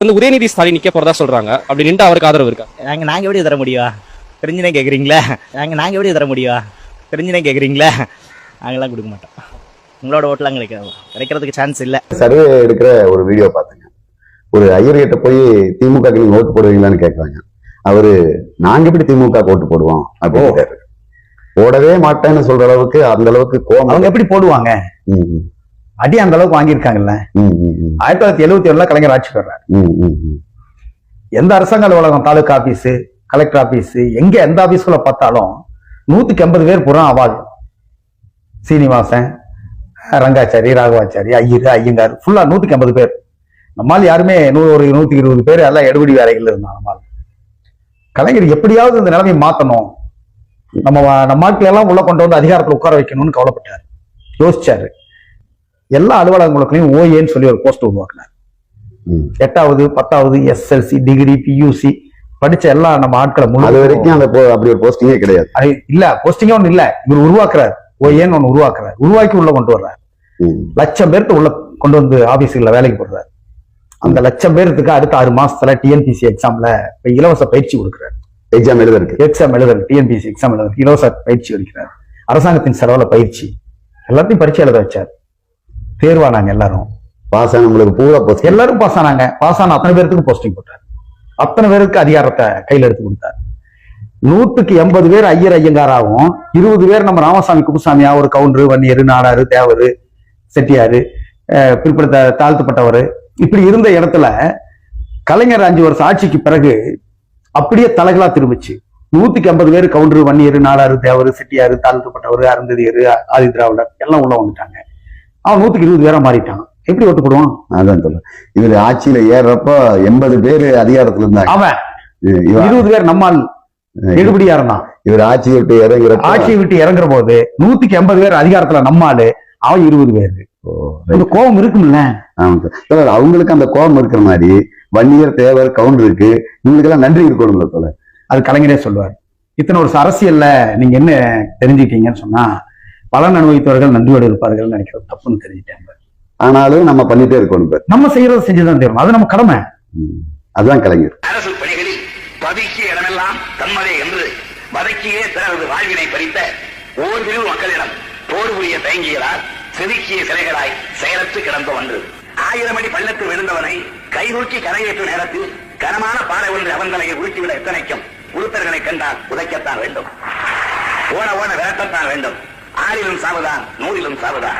வந்து உதயநிதி ஸ்டாலின் நிக்க போறதா சொல்றாங்க. அப்படி நின்று அவருக்கு ஆதரவு இருக்கா? நாங்க எப்படி தர முடியும்? தெரிஞ்சுனே கேக்குறீங்களா? நாங்க எப்படி தர முடியும்? தெரிஞ்சுனே கேக்குறீங்களா? நாங்கெல்லாம் கொடுக்க மாட்டோம். உங்களோட ஓட்டெல்லாம் கிடைக்கிறதுக்கு சான்ஸ் இல்ல. சர்வே எடுக்கிற ஒரு வீடியோ பார்த்தேங்க. ஒரு ஐயர் கிட்ட போய் திமுக நீங்க ஓட்டு போடுவீங்களான்னு கேட்கறாங்க. அவரு நாங்க எப்படி திமுக ஓட்டு போடுவோம் அப்படின்னு போடவே மாட்டேன்னு சொல்ற அளவுக்கு அந்த அளவுக்கு கோபம். அவங்க எப்படி போடுவாங்க? அடி அந்த அளவுக்கு வாங்கியிருக்காங்கல்ல. 1977 கலைஞர் ஆட்சி பெறாரு. எந்த அரசாங்க அலுவலகம், தாலுகா ஆபீஸ், கலெக்டர் ஆபீஸ், எங்க எந்த ஆபீஸ்குள்ள பார்த்தாலும் 150 பேர் புறம் அவாது. சீனிவாசன், ரங்காச்சாரி, ராகவாச்சாரி, ஐயங்கார் ஃபுல்லா 150 பேர். நம்மால் யாருமே 120 பேர் எல்லாம் எடுபடி வேலைகள் இருந்தாங்க. நம்மால் கலைஞர் எப்படியாவது இந்த நிலைமையை மாத்தணும், நம்ம ஆட்கள் எல்லாம் உள்ள கொண்டு வந்து அதிகாரத்தில் உட்கார வைக்கணும்னு கவலைப்பட்டார், யோசிச்சாரு. எல்லா அலுவலகங்களுக்குள்ளயும் ஓஏன்னு சொல்லி ஒரு போஸ்ட் உருவாக்குனார். 8வது 10வது SLC டிகிரி PUC படிச்ச எல்லா நம்ம ஆட்களை அது வரைக்கும் அப்படி ஒரு போஸ்டிங்கே கிடையாது. இல்ல, போஸ்டிங்கே ஒண்ணு இல்ல. இவர் உருவாக்குறாரு, ஓஏன்னு ஒண்ணு உருவாக்குறாரு, உருவாக்கி உள்ள கொண்டு வர்றாரு. 1,00,000 பேருக்கு உள்ள கொண்டு வந்து ஆபீஸ்ல வேலைக்கு போடுறாரு. அந்த 1,00,000 பேருக்கு அடுத்த 6 மாசத்துல TNPSC எக்ஸாம்ல இலவச பயிற்சி கொடுக்குறாரு. எக்ஸாம் எழுதுறது TNPSC எக்ஸாம் எழுதுறது இலவச பயிற்சி அளிக்கிறார். அரசாங்கத்தின் செலவுல பயிற்சி, எல்லாத்தையும் பரீட்சை எழுத வச்சார். தேர்வானாங்க எல்லாரும். பாஸ் ஆனவங்களுக்கு பூரா போஸ்ட், எல்லாரும் பாஸ் ஆனாங்க. பாஸ் ஆன அத்தனை பேருக்கு போஸ்டிங் போட்டார். அத்தனை பேருக்கு அதிகாரத்தை கையில் எடுத்து கொடுத்தார். 180 பேர் ஐயர் ஐயங்காராகவும் 20 பேர் நம்ம ராமசாமி குப்புசாமியா, ஒரு கவுண்டரு, வன்னியரு, நாடாரு, தேவரு, செட்டியாரு, பிற்படுத்த தாழ்த்தப்பட்டவர், இப்படி இருந்த இடத்துல கலைஞர் 5 வருஷம் ஆட்சிக்கு பிறகு அப்படியே தலைகளா திரும்பிச்சு. 150 பேர் கவுண்டரு, வன்னியரு, நாடாரு, தேவரு, செட்டியாரு, தாழ்த்தப்பட்டவர், அருந்ததியரு, ஆதி திராவிடர் எல்லாம் உள்ள வந்துட்டாங்க. அவன் 120 பேரா மாறிட்டான். எப்படி ஓட்டு போடுவான்? அதான் சொல்ல. இவரு ஆட்சியில ஏறப்ப 80 பேர் அதிகாரத்துல இருந்தாங்க. அவன் 20 பேர் நம்மால் எடுபடியா இருந்தான். இவர் ஆட்சியை விட்டு இறங்குற போது 180 பேர் அதிகாரத்துல நம்மாலு, அவன் 20 பேர். கோபம் இருக்கும்ல அவங்களுக்கு. அந்த கோபம் இருக்கிற மாதிரி வன்னியர், தேவர், கவுண்டருக்கு இவங்களுக்கு எல்லாம் நன்றி இருக்கணும்ல தோழர். அது கலைஞரே சொல்லுவார். இத்தனை வருஷம் அரசியல்ல நீங்க என்ன தெரிஞ்சுக்கிட்டீங்கன்னு சொன்னா, பலன் அனுபவித்தவர்கள் நன்றியோடு இருப்பார்கள் நினைக்கிறது தப்புன்னு தெரிஞ்சுட்டாங்க. ஆனாலும் நம்ம பண்ணிட்டே இருக்கணும். நம்ம செய்யறதை செஞ்சுதான் தெரியும், அது நம்ம கடமை. அதுதான் கலைஞர். அரசு பணிகளில் பதுக்கிய இடமெல்லாம் தன்மதே என்று வதக்கியே பிறகு வாழ்வினை பறித்த ஓர்விரு மக்களிடம் போர் புரிய தயங்கியதால் செதுக்கிய சிலைகளாய் செயலற்று கிடந்த ஒன்று. 1000 அடி பள்ளத்தில் விழுந்தவனை கைதூக்கி கரையேற்றும் நேரத்தில் கனமான பாறை ஒன்று அவன் தலையை உருட்டிவிட எத்தனைக்கும் உறுத்தர்களை கண்டால் உதைக்கத்தான் வேண்டும், ஓன விரட்டத்தான் வேண்டும். 6லும் சாவுதான், 100லும் சாவுதான்.